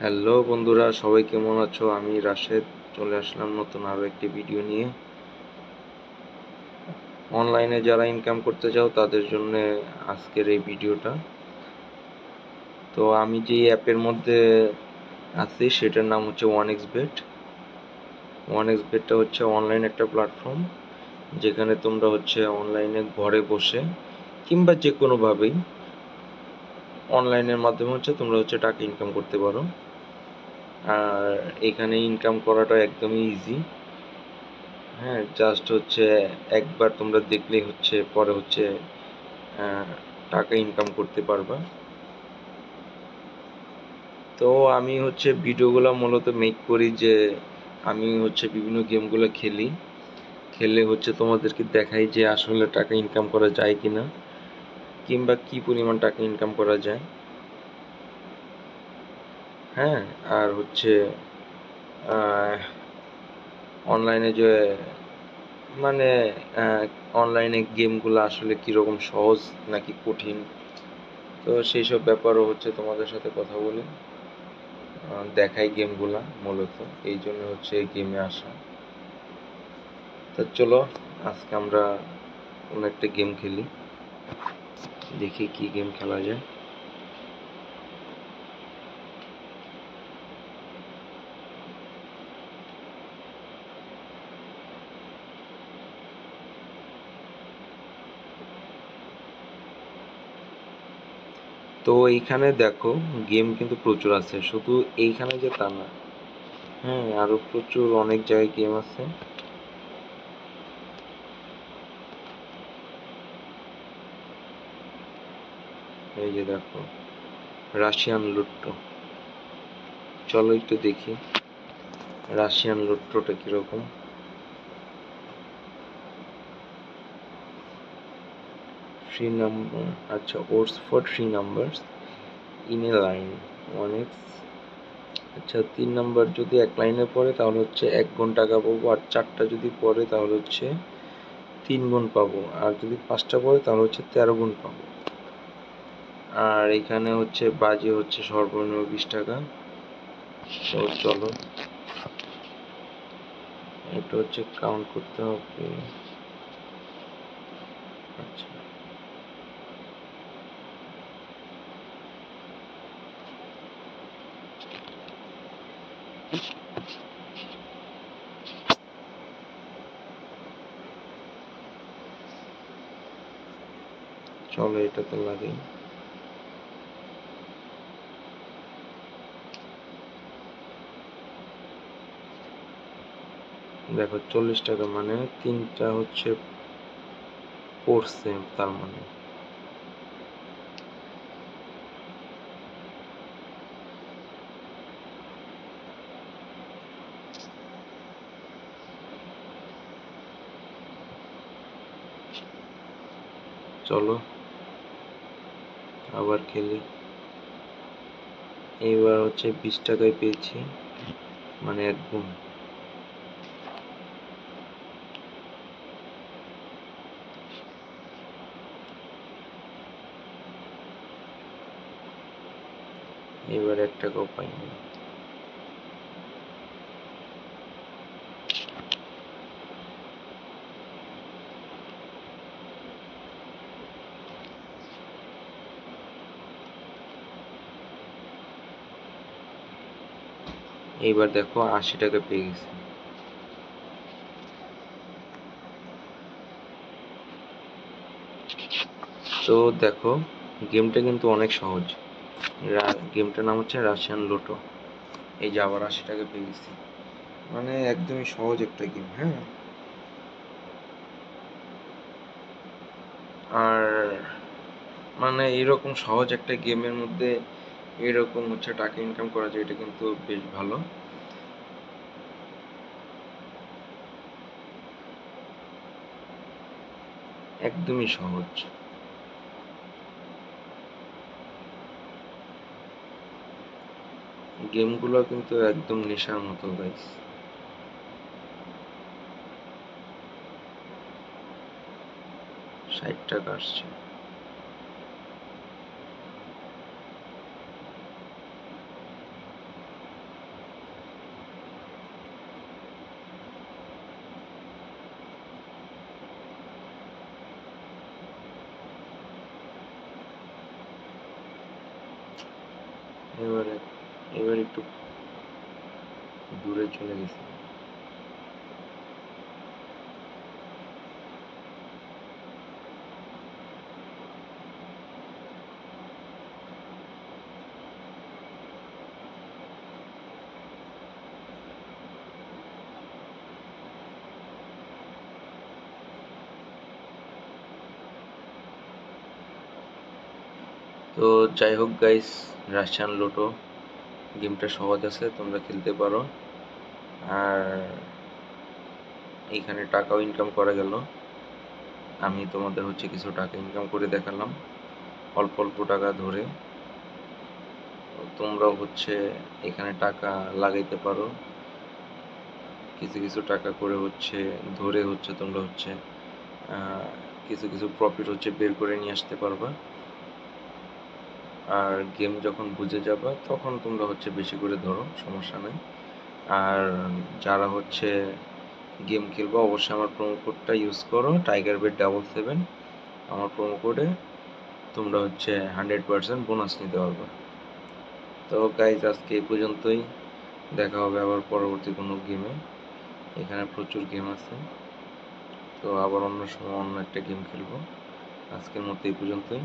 Hello বন্ধুরা, সবাই কেমন আছো? আমি রাশেদ চলে আসলাম নতুন আরো একটি ভিডিও নিয়ে। অনলাইনে যারা ইনকাম করতে চাও তাদের জন্য আজকের এই ভিডিওটা। তো আমি যে অ্যাপের মধ্যে আছি সেটার নাম হচ্ছে OneXBet। OneXBetটা হচ্ছে অনলাইন একটা প্ল্যাটফর্ম, যেখানে তোমরা হচ্ছে অনলাইনে ঘরে বসে কিংবা যে কোনোভাবেই অনলাইনের মাধ্যমে হচ্ছে তোমরা হচ্ছে টাকা ইনকাম করতে পারো। আর এখানে ইনকাম করাটা একদমই ইজি। হ্যাঁ, জাস্ট হচ্ছে একবার তোমরা দেখলেই হচ্ছে পরে হচ্ছে টাকা ইনকাম করতে পারবা। তো আমি হচ্ছে ভিডিওগুলো মূলত মেক করি যে আমি হচ্ছে বিভিন্ন গেমগুলো খেলে হচ্ছে তোমাদেরকে দেখাই যে আসলে টাকা ইনকাম করা যায় কিনা, কিংবা কি পরিমাণ টাকা ইনকাম করা যায়। হ্যাঁ, আর হচ্ছে অনলাইনে যে মানে অনলাইনে গেমগুলো আসলে কীরকম সহজ নাকি কঠিন, তো সেই সব ব্যাপারও হচ্ছে তোমাদের সাথে কথা বলে দেখাই গেমগুলা মূলত। এই জন্য হচ্ছে এই গেমে আসা। তো চলো আজকে আমরা কোনো একটা গেম খেলি, দেখি কি গেম খেলা যায়। তো এইখানে দেখো গেম কিন্তু প্রচুর আছে, শুধু এইখানে যে তা না। হ্যাঁ, আরো প্রচুর অনেক জায়গায় গেম আছে। এই যে দেখো, রাশিয়ান লুট্টো। চলো একটু দেখি রাশিয়ান লুট্টোটা কিরকম। থ্রি নাম্বার, আচ্ছা, oats for 3 numbers in a line 1x। আচ্ছা, 3 নাম্বার যদি এক লাইনে পড়ে তাহলে হচ্ছে 1 গুণ টাকা পাবো, আর 4টা যদি পড়ে তাহলে হচ্ছে 3 গুণ পাবো, আর যদি 5টা পড়ে তাহলে হচ্ছে 13 গুণ পাবো। আর এখানে হচ্ছে বাজি হচ্ছে সর্বনিম্ন 20 টাকা। তো চলো এটা হচ্ছে কাউন্ট করতে হবে। আচ্ছা, চলো এটাতে লাগে। দেখো 40 টাকা, মানে 3টা হচ্ছে পড়ছে, তার মানে চলো আবার খেলি। এইবার হচ্ছে 20 টাকায় পেয়েছি, মানে 1 গুণ। এবার 1 টাকাও পাইনি। এইবার দেখো 80 টাকা পেয়ে গেছি। তো দেখো গেমটা কিন্তু অনেক সহজ। গেমটার নাম হচ্ছে রাশিয়ান লুটো। এই যে আবার 80 টাকা পেয়ে গেছি, মানে একদমই সহজ একটা গেম। হ্যাঁ, আর মানে এরকম সহজ একটা গেমের মধ্যে এরকম হচ্ছে টাকা ইনকাম করা যায়, এটা কিন্তু বেশ ভালো। একদমই সহজ। গেমগুলো কিন্তু একদম নেশার মতো গাইস। 60 টাকা আসছে। এবারে এবার একটু দূরে চলে গেছি। তো যাই হোক গাইস, রাশিয়ান লুডো গেমটা সহজ আছে, তোমরা খেলতে পারো। আর এখানে টাকাও ইনকাম করা গেল। আমি তোমাদের কিছু টাকা ইনকাম করে দেখালাম অল্প অল্প টাকা ধরে। তোমরাও এখানে টাকা লাগাইতে পারো, কিছু কিছু টাকা করে ধরে তোমরা কিছু কিছু প্রফিট বের করে নিয়ে আসতে পারবা। আর গেম যখন বুঝে যাবা তখন তোমরা বেশি করে ধরো, সমস্যা নেই। আর যারা গেম খেলবো অবশ্যই আমার প্রোমো কোডটা ইউজ করো, TigerBet77। আমার প্রোমো কোডে তোমরা 100% বোনাস নিতে পারবে। তো গাইজ, আজকে এই পর্যন্তই। দেখা হবে আবার পরবর্তী কোনো গেমে। এখানে প্রচুর গেম আছে, তো আবার অন্য সময় অন্য একটা গেম খেলবো। আজকের মতো এই পর্যন্তই।